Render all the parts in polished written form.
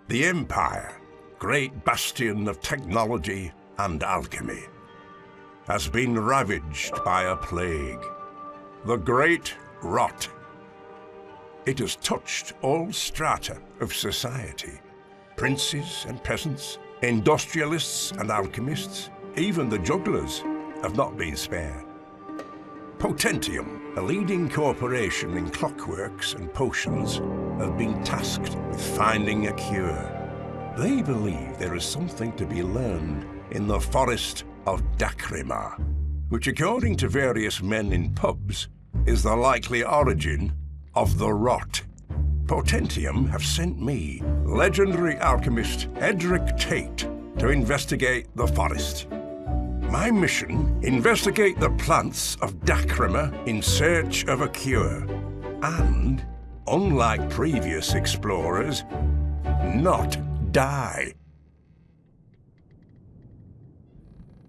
The Empire, great bastion of technology and alchemy, has been ravaged by a plague, the Great Rot. It has touched all strata of society, princes and peasants, industrialists and alchemists, even the jugglers have not been spared. Potentium, a leading corporation in clockworks and potions, have been tasked with finding a cure. They believe there is something to be learned in the Forest of Dacrima, which according to various men in pubs, is the likely origin of the rot. Potentium have sent me, legendary alchemist Edric Tayte, to investigate the forest. My mission, investigate the plants of Dacrima in search of a cure. And, unlike previous explorers, not die.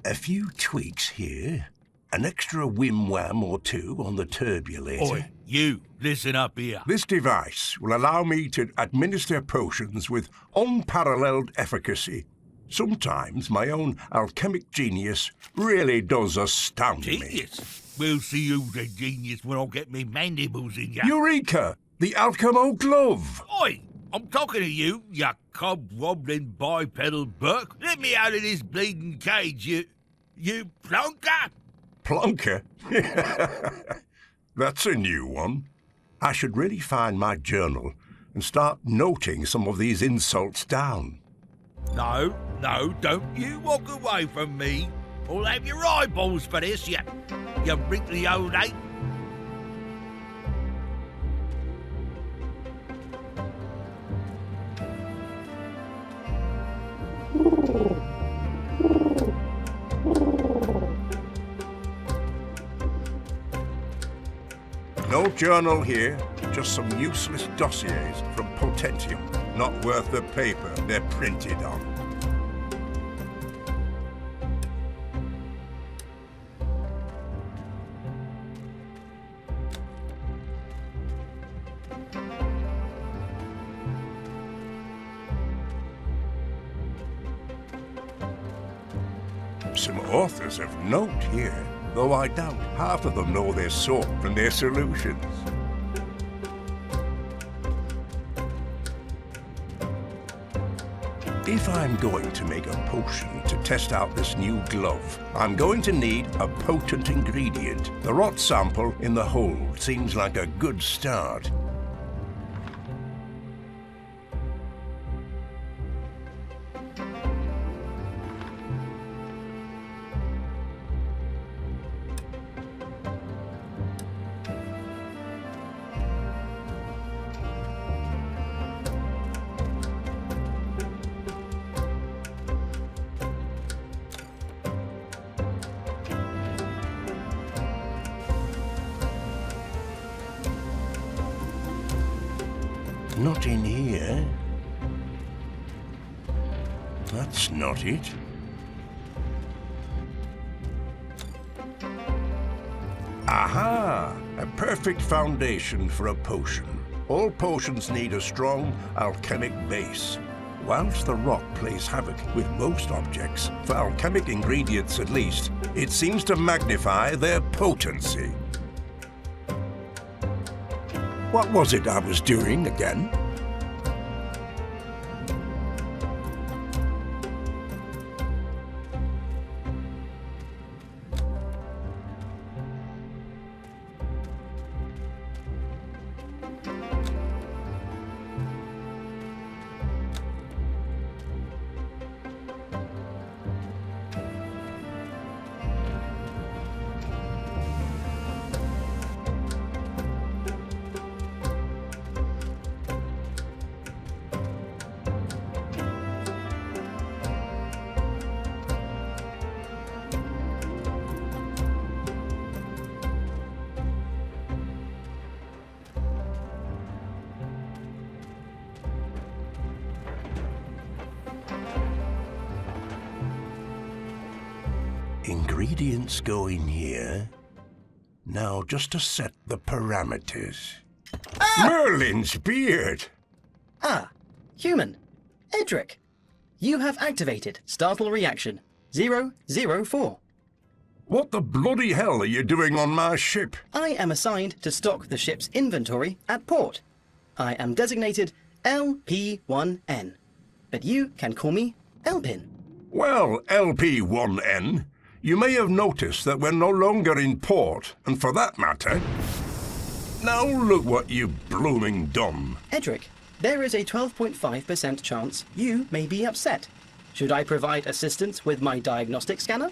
A few tweaks here, an extra whim-wham or two on the turbulator. Oi, you, listen up here. This device will allow me to administer potions with unparalleled efficacy. Sometimes my own alchemic genius really does astound me. Genius? We'll see who's a genius when I get me mandibles in ya. Eureka! The Alchemo Glove! Oi! I'm talking to you, you cob-wobbling bipedal Burke. Let me out of this bleeding cage, you plonker! Plonker? That's a new one. I should really find my journal and start noting some of these insults down. No, don't you walk away from me. I'll have your eyeballs for this, you wrinkly old ape. No journal here, just some useless dossiers from Potentium, not worth the paper they're printed on. Some authors of note here, though I doubt half of them know their soap and their solutions. If I'm going to make a potion to test out this new glove, I'm going to need a potent ingredient. The rot sample in the hold seems like a good start. Not in here. That's not it. Aha! A perfect foundation for a potion. All potions need a strong alchemic base. Whilst the rot plays havoc with most objects, for alchemic ingredients at least, it seems to magnify their potency. What was it I was doing again? Ingredients go in here. Now just to set the parameters. Ah! Merlin's beard! Ah, human. Edric, you have activated Startle Reaction 004. What the bloody hell are you doing on my ship? I am assigned to stock the ship's inventory at port. I am designated LP1N, but you can call me L-P1N. Well, LP1N, you may have noticed that we're no longer in port, and for that matter... Now look what you've blooming done. Edric, there is a 12.5% chance you may be upset. Should I provide assistance with my diagnostic scanner?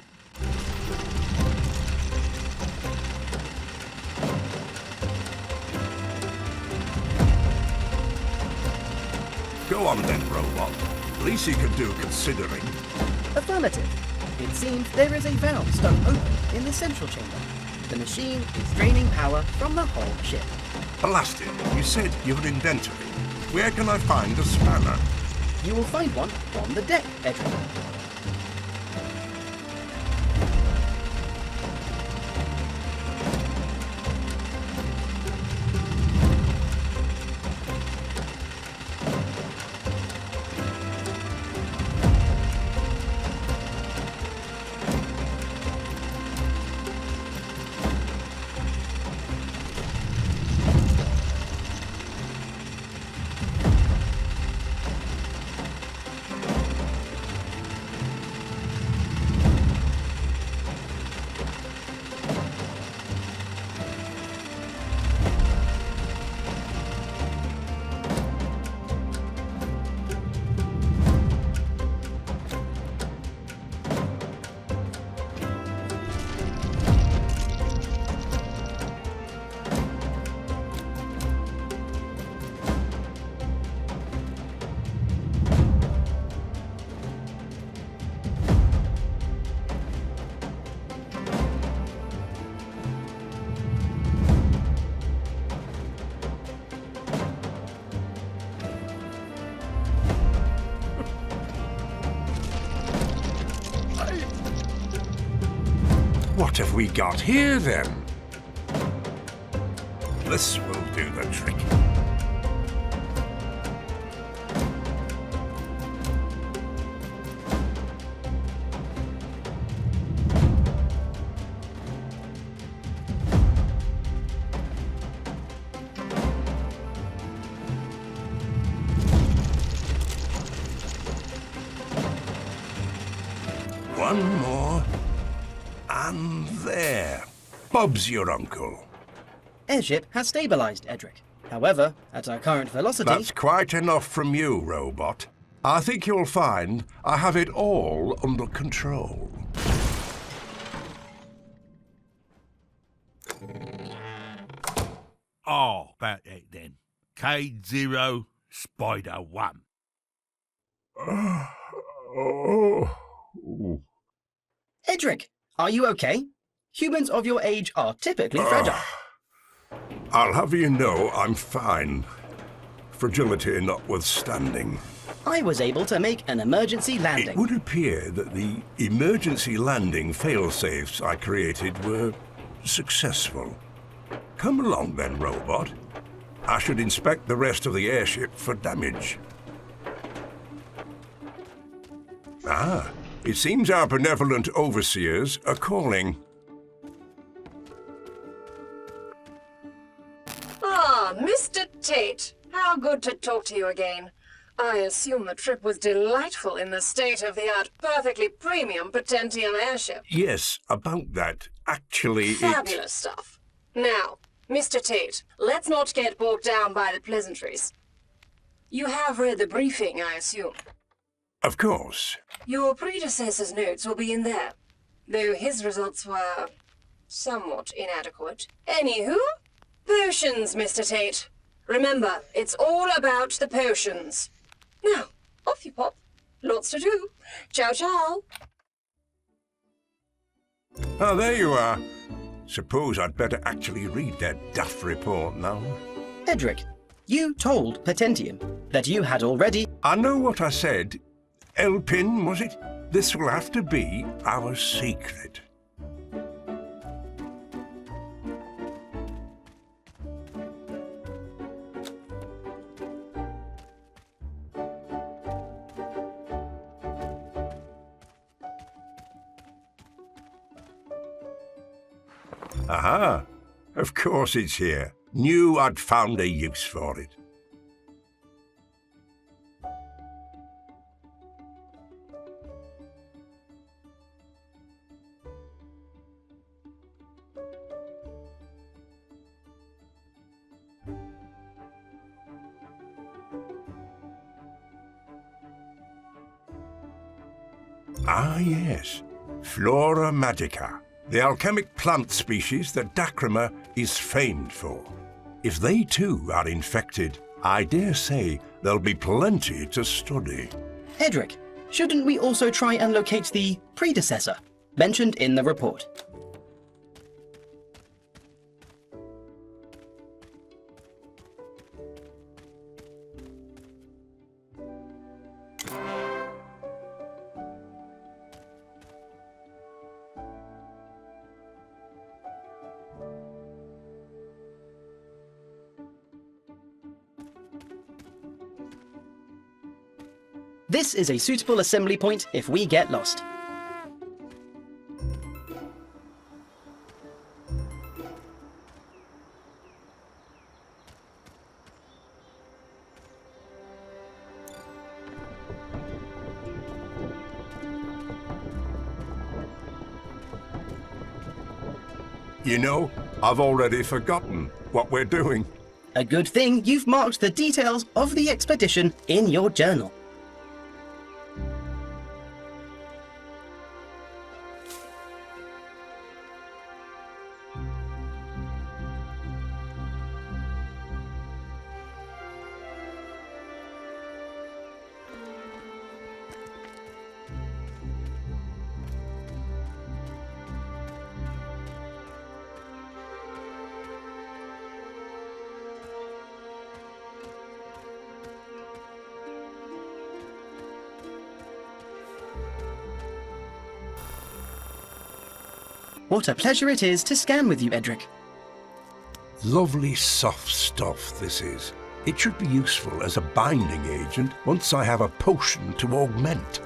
Go on then, robot. Least you can do considering. Affirmative. It seems there is a valve stuck open in the central chamber. The machine is draining power from the whole ship. Blasted, you said you had inventory. Where can I find a spanner? You will find one on the deck, Edric. What have we got here, then? This will do the trick. One more. And there. Bob's your uncle. Airship has stabilized, Edric. However, at our current velocity... That's quite enough from you, robot. I think you'll find I have it all under control. Oh, about that then. K0 Spider 1. Edric, are you okay? Humans of your age are typically fragile. I'll have you know I'm fine. Fragility notwithstanding. I was able to make an emergency landing. It would appear that the emergency landing failsafes I created were successful. Come along then, robot. I should inspect the rest of the airship for damage. Ah, it seems our benevolent overseers are calling. Ah, Mr. Tayte, how good to talk to you again. I assume the trip was delightful in the state-of-the-art, perfectly premium Potentium airship. Yes, about that. Actually, Fabulous stuff. Now, Mr. Tayte, let's not get bogged down by the pleasantries. You have read the briefing, I assume. Of course. Your predecessor's notes will be in there, though his results were somewhat inadequate. Anywho, potions, Mr. Tayte. Remember, it's all about the potions. Now, off you pop. Lots to do. Ciao, ciao. Ah, there you are. Suppose I'd better actually read that daft report now. Edric, you told Potentium that you had already... I know what I said. L-P1N, was it? This will have to be our secret. Aha! Of course it's here. Knew I'd found a use for it. Ah, yes. Flora magica, the alchemic plant species that Dacrima is famed for. If they too are infected, I dare say there'll be plenty to study. Edric, shouldn't we also try and locate the predecessor mentioned in the report? This is a suitable assembly point if we get lost. You know, I've already forgotten what we're doing. A good thing you've marked the details of the expedition in your journal. What a pleasure it is to scan with you, Edric. Lovely soft stuff this is. It should be useful as a binding agent once I have a potion to augment.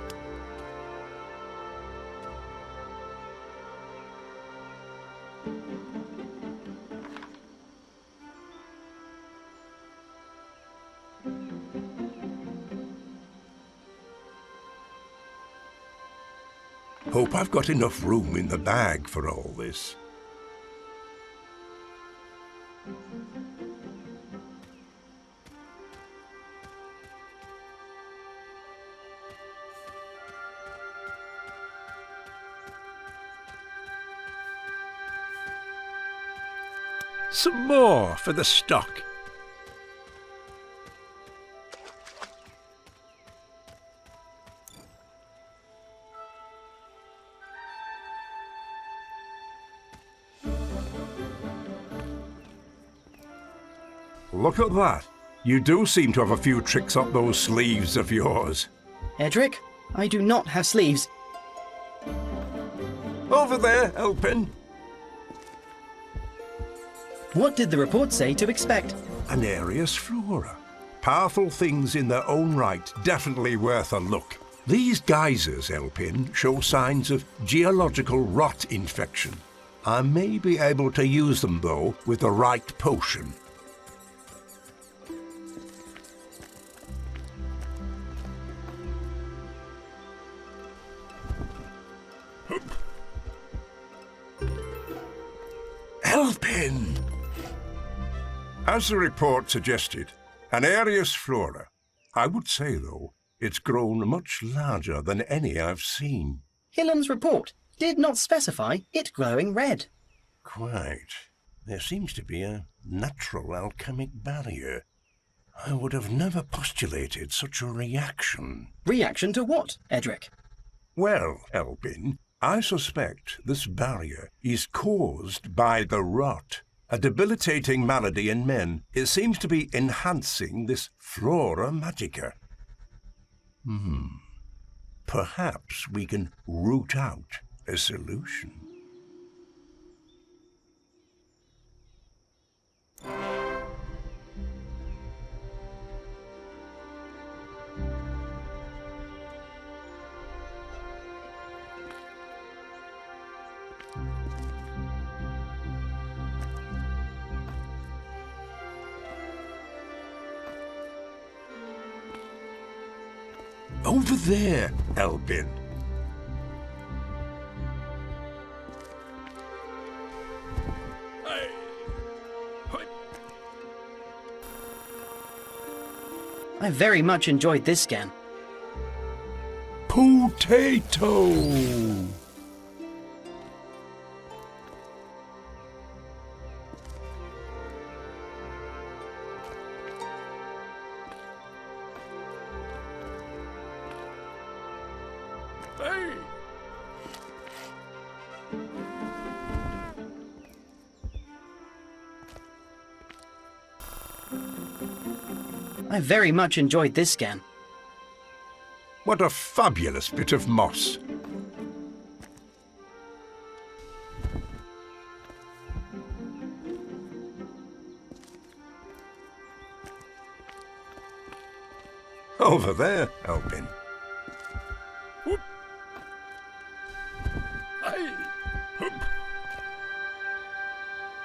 Hope I've got enough room in the bag for all this. Some more for the stock. Look at that. You do seem to have a few tricks up those sleeves of yours. Edric, I do not have sleeves. Over there, L-P1N. What did the report say to expect? An Areus flora. Powerful things in their own right, definitely worth a look. These geysers, L-P1N, show signs of geological rot infection. I may be able to use them, though, with the right potion. L-P1N! As the report suggested, an Areus flora. I would say, though, it's grown much larger than any I've seen. Hillam's report did not specify it glowing red. Quite. There seems to be a natural alchemic barrier. I would have never postulated such a reaction. Reaction to what, Edric? Well, L-P1N, I suspect this barrier is caused by the rot. A debilitating malady in men. It seems to be enhancing this flora magica. Perhaps we can root out a solution. Over there, L-P1N. I very much enjoyed this scan. Potato! I very much enjoyed this scan. What a fabulous bit of moss. Over there, L-P1N.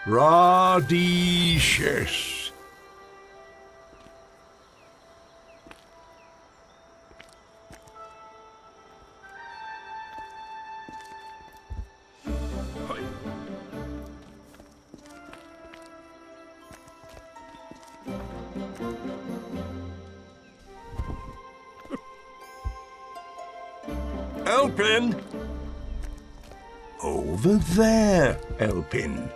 Radishes. L-P1N. Over there, L-P1N.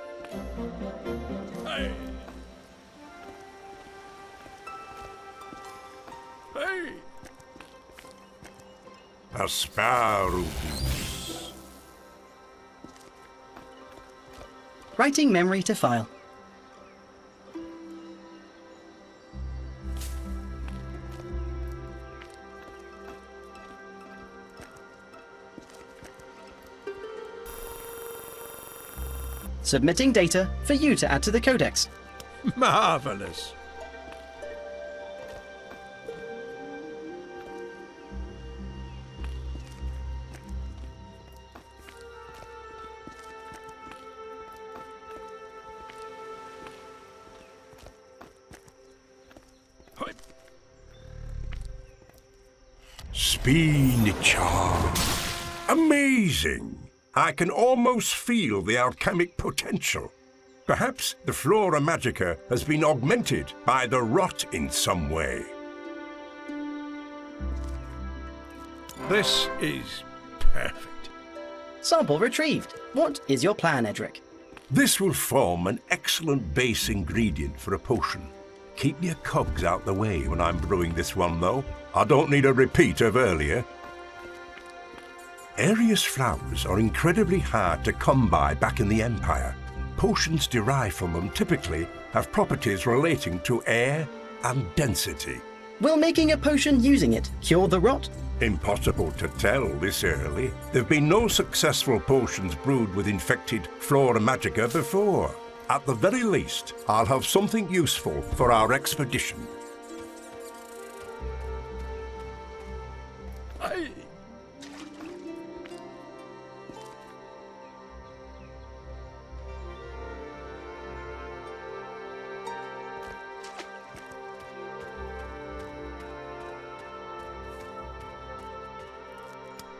Asparagus. Writing memory to file. Submitting data for you to add to the codex. Marvelous. Spinach. Amazing! I can almost feel the alchemic potential. Perhaps the flora magica has been augmented by the rot in some way. This is perfect. Sample retrieved. What is your plan, Edric? This will form an excellent base ingredient for a potion. Keep your cogs out the way when I'm brewing this one, though. I don't need a repeat of earlier. Areus flowers are incredibly hard to come by back in the Empire. Potions derived from them typically have properties relating to air and density. Will making a potion using it cure the rot? Impossible to tell this early. There have been no successful potions brewed with infected flora magica before. At the very least, I'll have something useful for our expedition.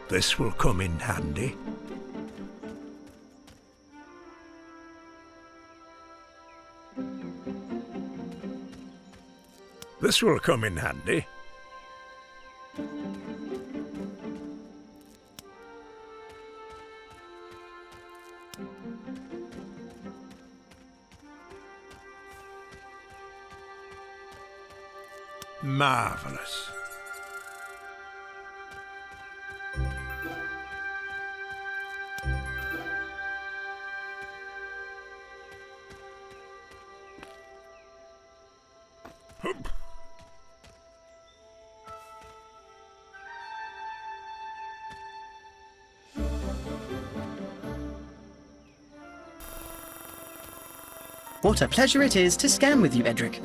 This will come in handy. This will come in handy. Marvelous. What a pleasure it is to scan with you, Edric.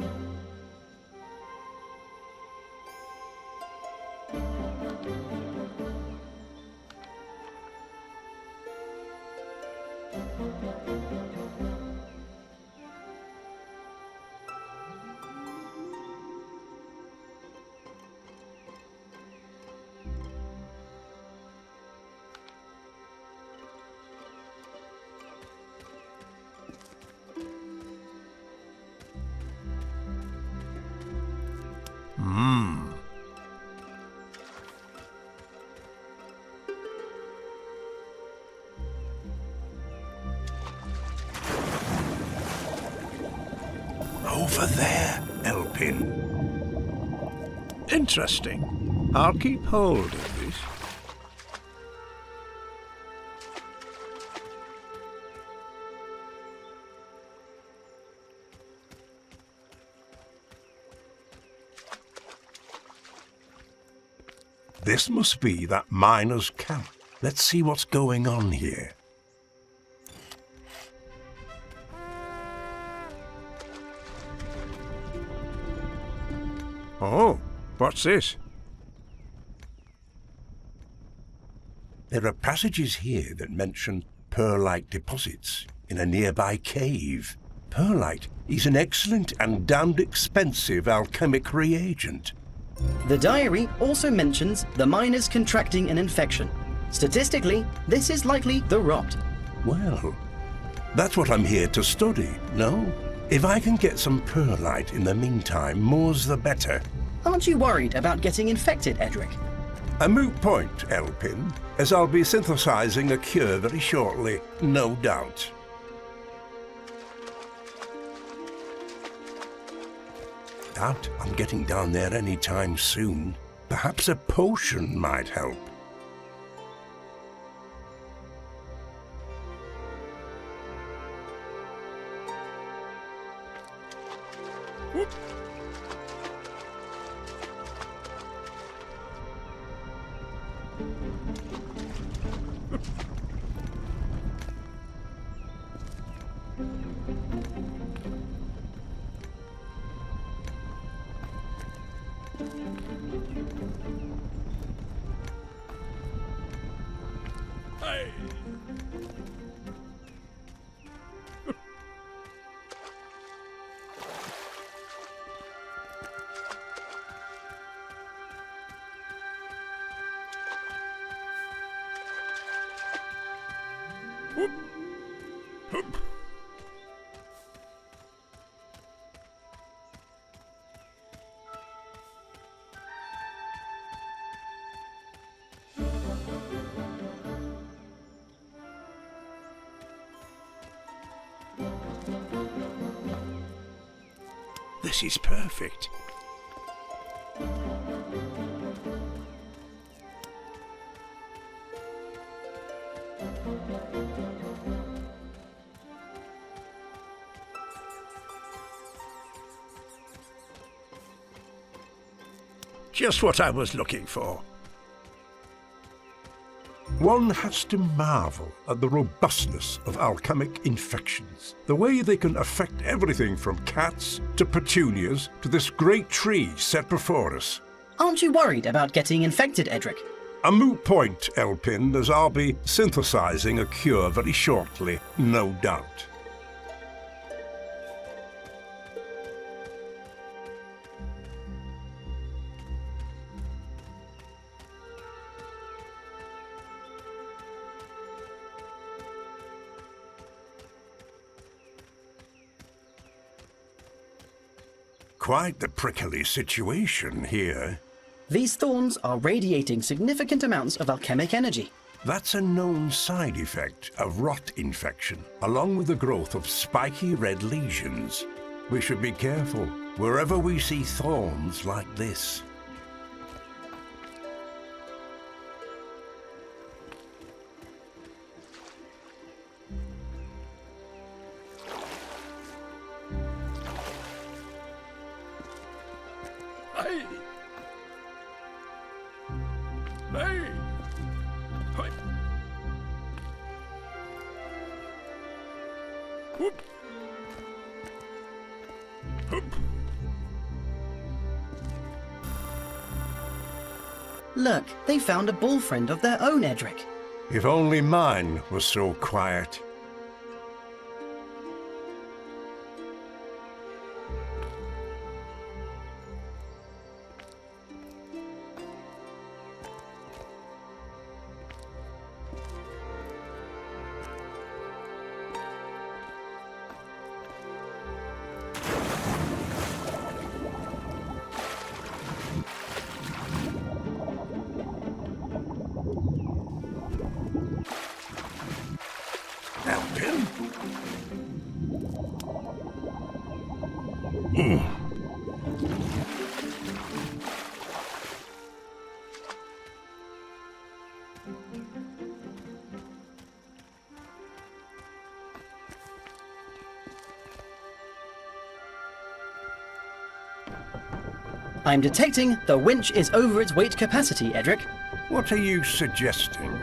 over there, L-Pin. Interesting. I'll keep hold of this. This must be that miner's camp. Let's see what's going on here. Oh, what's this? There are passages here that mention pearlite deposits in a nearby cave. Pearlite is an excellent and damned expensive alchemic reagent. The diary also mentions the miners contracting an infection. Statistically, this is likely the rot. Well, that's what I'm here to study, no? If I can get some pearlite in the meantime, more's the better. Aren't you worried about getting infected, Edric? A moot point, L-Pin, as I'll be synthesizing a cure very shortly, no doubt. Doubt I'm getting down there any time soon. Perhaps a potion might help. This is perfect. Just what I was looking for. One has to marvel at the robustness of alchemic infections. The way they can affect everything from cats to petunias to this great tree set before us. Aren't you worried about getting infected, Edric? A moot point, L-Pin, as I'll be synthesizing a cure very shortly, no doubt. Quite the prickly situation here. These thorns are radiating significant amounts of alchemic energy. That's a known side effect of rot infection, along with the growth of spiky red lesions. We should be careful wherever we see thorns like this. Look, they found a bull friend of their own, Edric. If only mine was so quiet. I'm detecting the winch is over its weight capacity, Edric. What are you suggesting?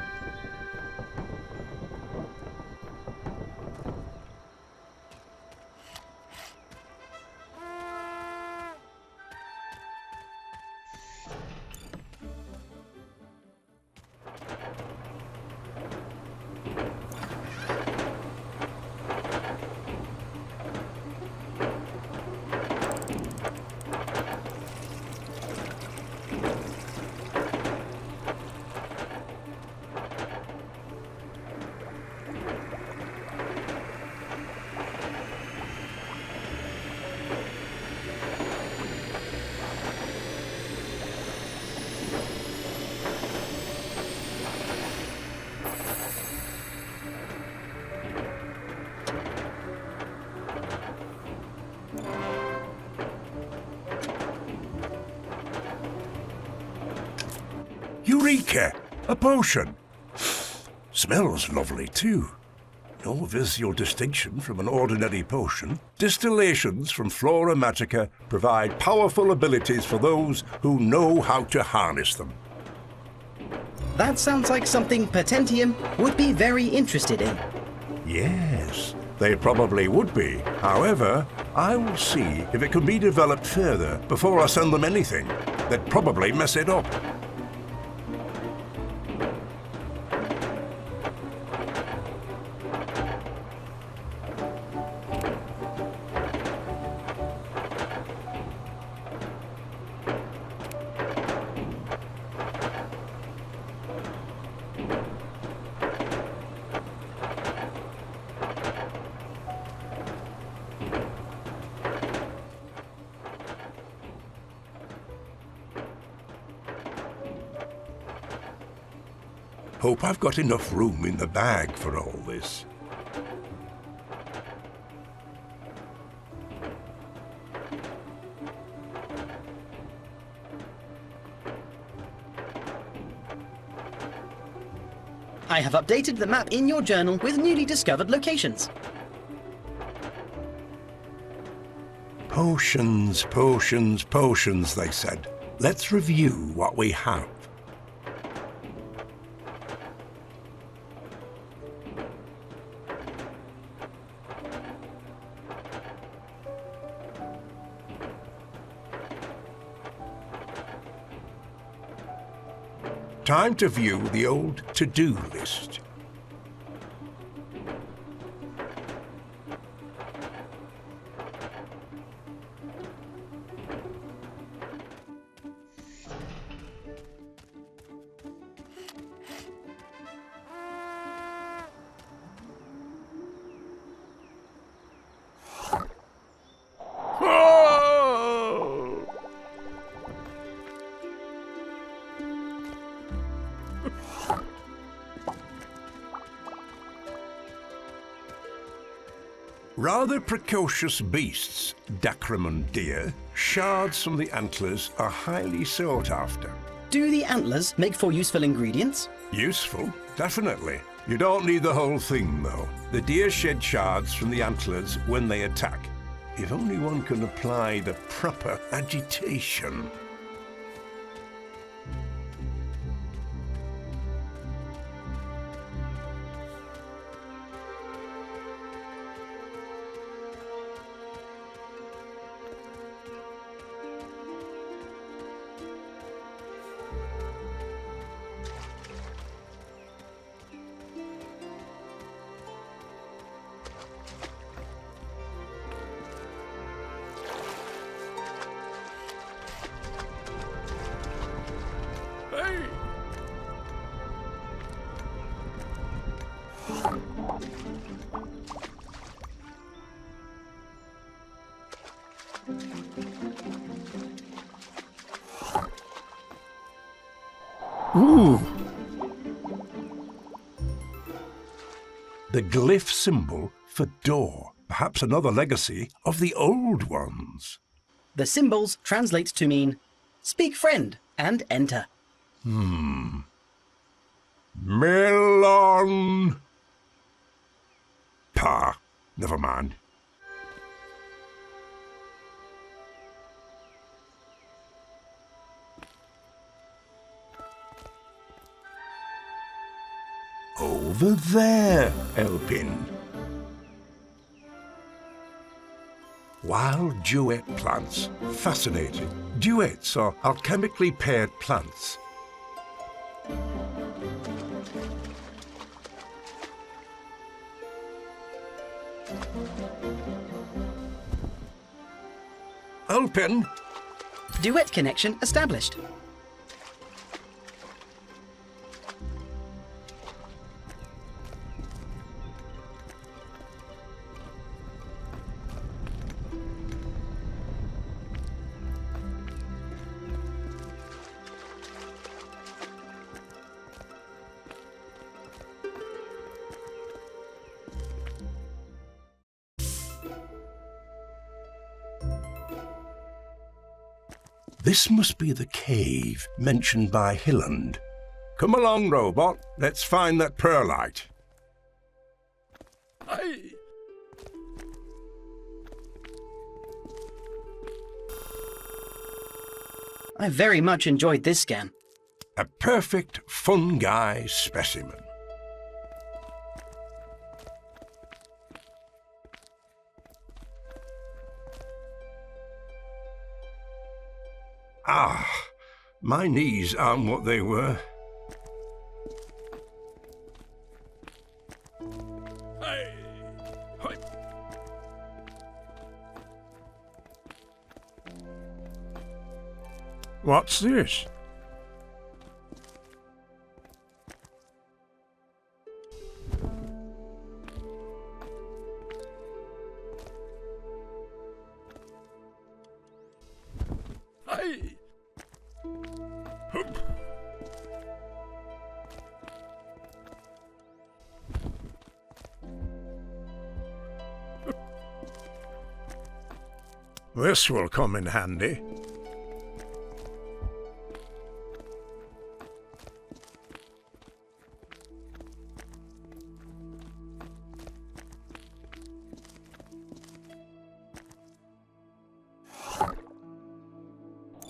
Eureka! A potion! Smells lovely too. No visual distinction from an ordinary potion. Distillations from Flora Magica provide powerful abilities for those who know how to harness them. That sounds like something Patentium would be very interested in. Yes, they probably would be. However, I will see if it can be developed further before I send them anything. They'd probably mess it up. Hope I've got enough room in the bag for all this. I have updated the map in your journal with newly discovered locations. Potions, potions, potions, they said. Let's review what we have. Time to view the old to-do list. Rather precocious beasts, Dacrima deer, shards from the antlers are highly sought after. Do the antlers make for useful ingredients? Useful? Definitely. You don't need the whole thing, though. The deer shed shards from the antlers when they attack. If only one can apply the proper agitation. Ooh! The glyph symbol for door. perhaps another legacy of the old ones. The symbols translate to mean, speak friend and enter. Melon! Pah, never mind. Over there, L-P1N. Wild duet plants. Fascinating. Duets are alchemically paired plants. L-P1N. Duet connection established. This must be the cave mentioned by Hilland. Come along, robot. Let's find that perlite. I very much enjoyed this scan. A perfect fungi specimen. Ah, my knees aren't what they were. What's this? This will come in handy.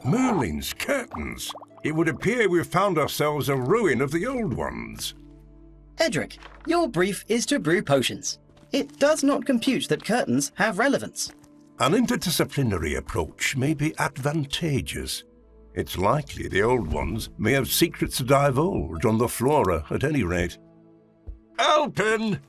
Merlin's curtains. It would appear we've found ourselves a ruin of the old ones. Edric, your brief is to brew potions. It does not compute that curtains have relevance. An interdisciplinary approach may be advantageous. It's likely the old ones may have secrets to divulge on the flora, at any rate. L-P1N!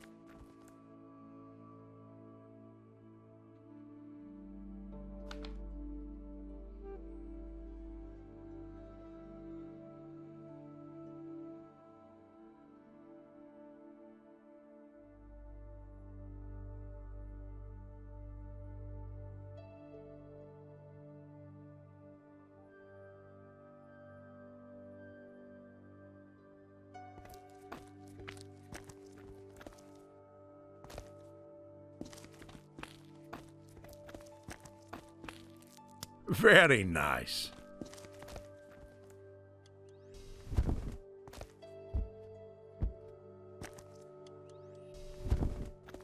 Very nice.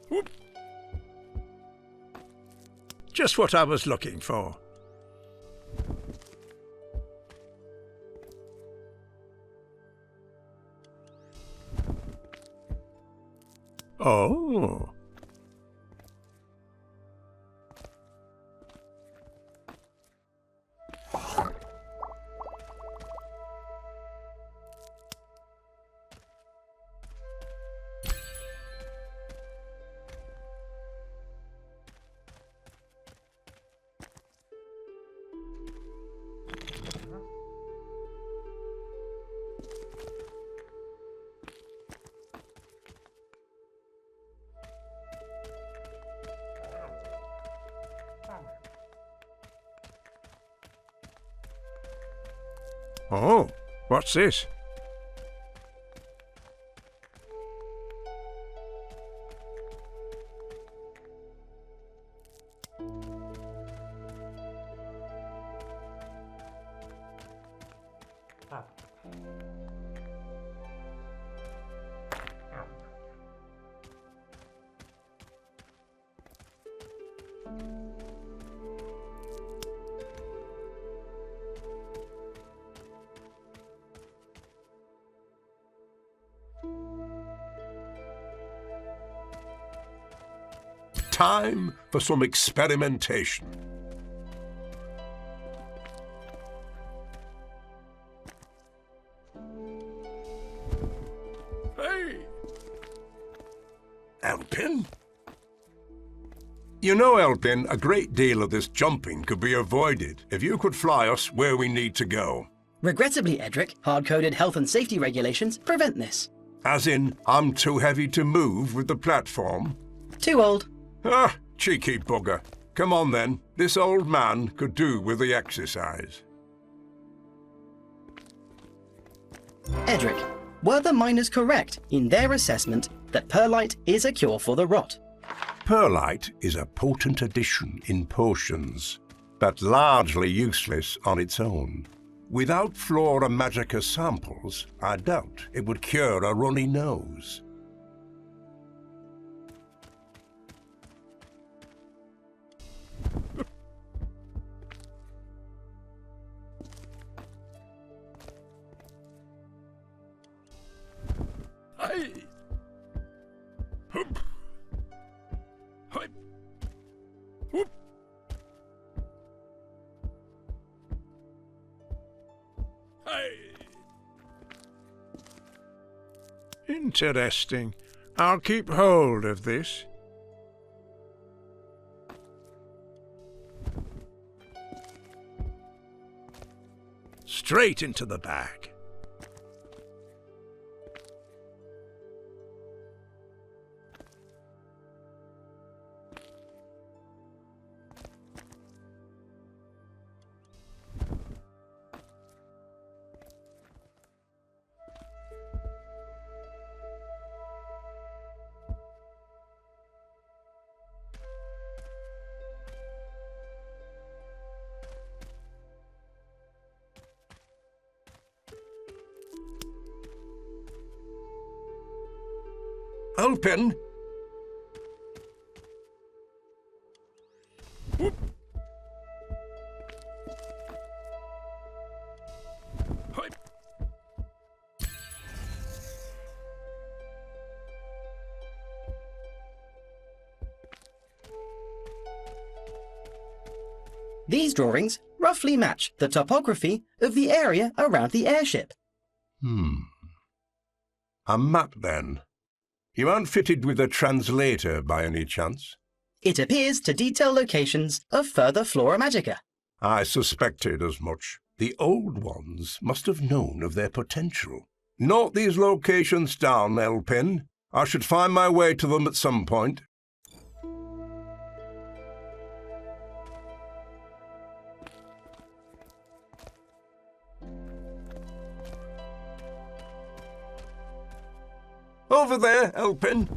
Whoop. Just what I was looking for. Oh. Oh, what's this? Time for some experimentation. Hey! L-P1N? You know, L-P1N, a great deal of this jumping could be avoided if you could fly us where we need to go. Regrettably, Edric, hard-coded health and safety regulations prevent this. As in, I'm too heavy to move with the platform? Too old. Ah, cheeky bugger. Come on then, this old man could do with the exercise. Edric, were the miners correct in their assessment that perlite is a cure for the rot? Perlite is a potent addition in potions, but largely useless on its own. Without Flora Magica samples, I doubt it would cure a runny nose. Hey! Hup! Hey! Whoop! Hey! Interesting. I'll keep hold of this. Straight into the bag. L-P1N? Whoop! Hey! These drawings roughly match the topography of the area around the airship. A map then. You aren't fitted with a translator by any chance? It appears to detail locations of further Flora Magica. I suspected as much. The old ones must have known of their potential. Note these locations down, L-P1N. I should find my way to them at some point. Over there, L-P1N.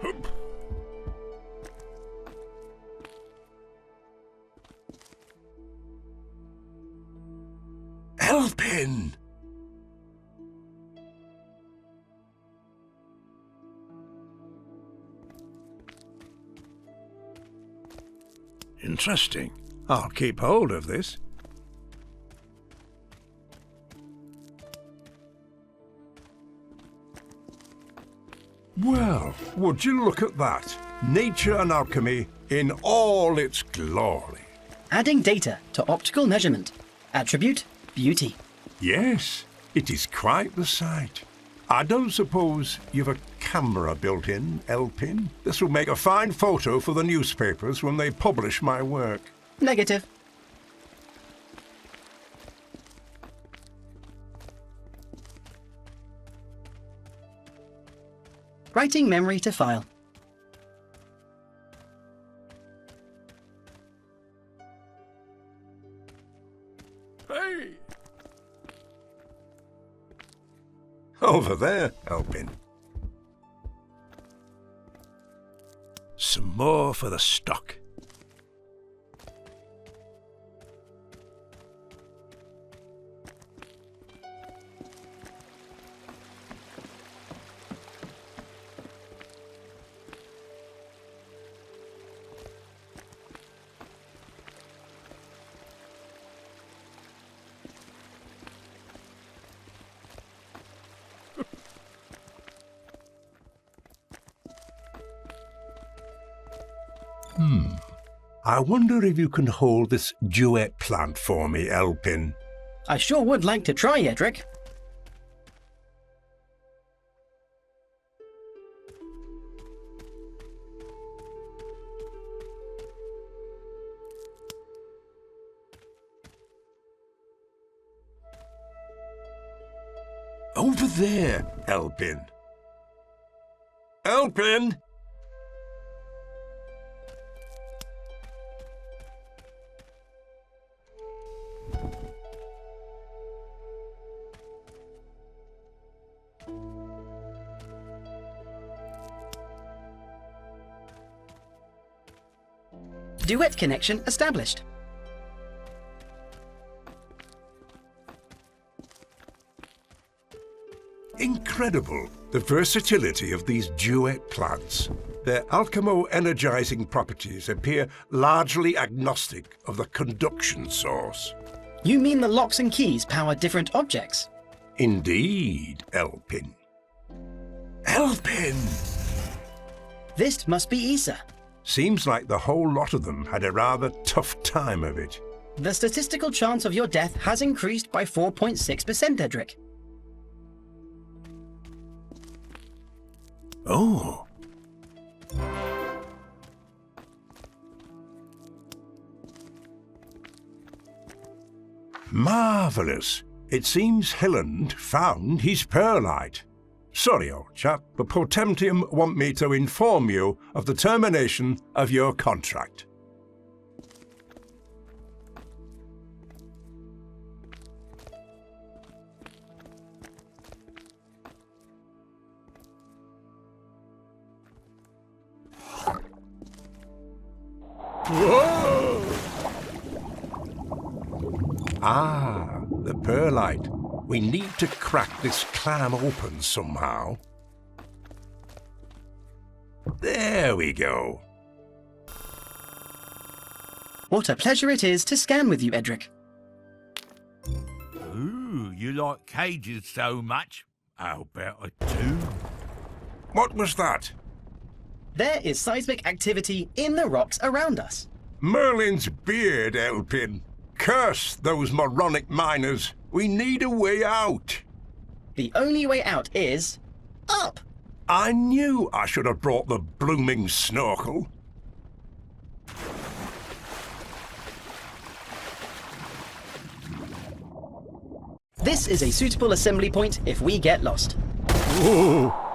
Hup! L-P1N! Interesting. I'll keep hold of this. Well, would you look at that? Nature and alchemy in all its glory. Adding data to optical measurement. Attribute, beauty. Yes, it is quite the sight. I don't suppose you've a camera built in, L-P1N? This will make a fine photo for the newspapers when they publish my work. Negative. Writing memory to file. Hey! Over there, L-P1N. Some more for the stock. I wonder if you can hold this duet plant for me, L-P1N. I sure would like to try, Edric. Over there, L-P1N. L-P1N! Duet connection established. Incredible, the versatility of these duet plants. Their alchemo-energizing properties appear largely agnostic of the conduction source. You mean the locks and keys power different objects? Indeed, L-P1N. L-P1N! This must be Issa. Seems like the whole lot of them had a rather tough time of it. The statistical chance of your death has increased by 4.6%, Edric. Oh. Marvellous. It seems Hilland found his perlite. Sorry, old chap, but Potentium want me to inform you of the termination of your contract. Whoa! Ah, the perlite. We need to crack this clam open somehow. There we go. What a pleasure it is to scan with you, Edric. Ooh, you like cages so much? How about a two? What was that? There is seismic activity in the rocks around us. Merlin's beard, L-P1N. Curse those moronic miners. We need a way out. The only way out is up. I knew I should have brought the blooming snorkel. This is a suitable assembly point if we get lost. Whoa.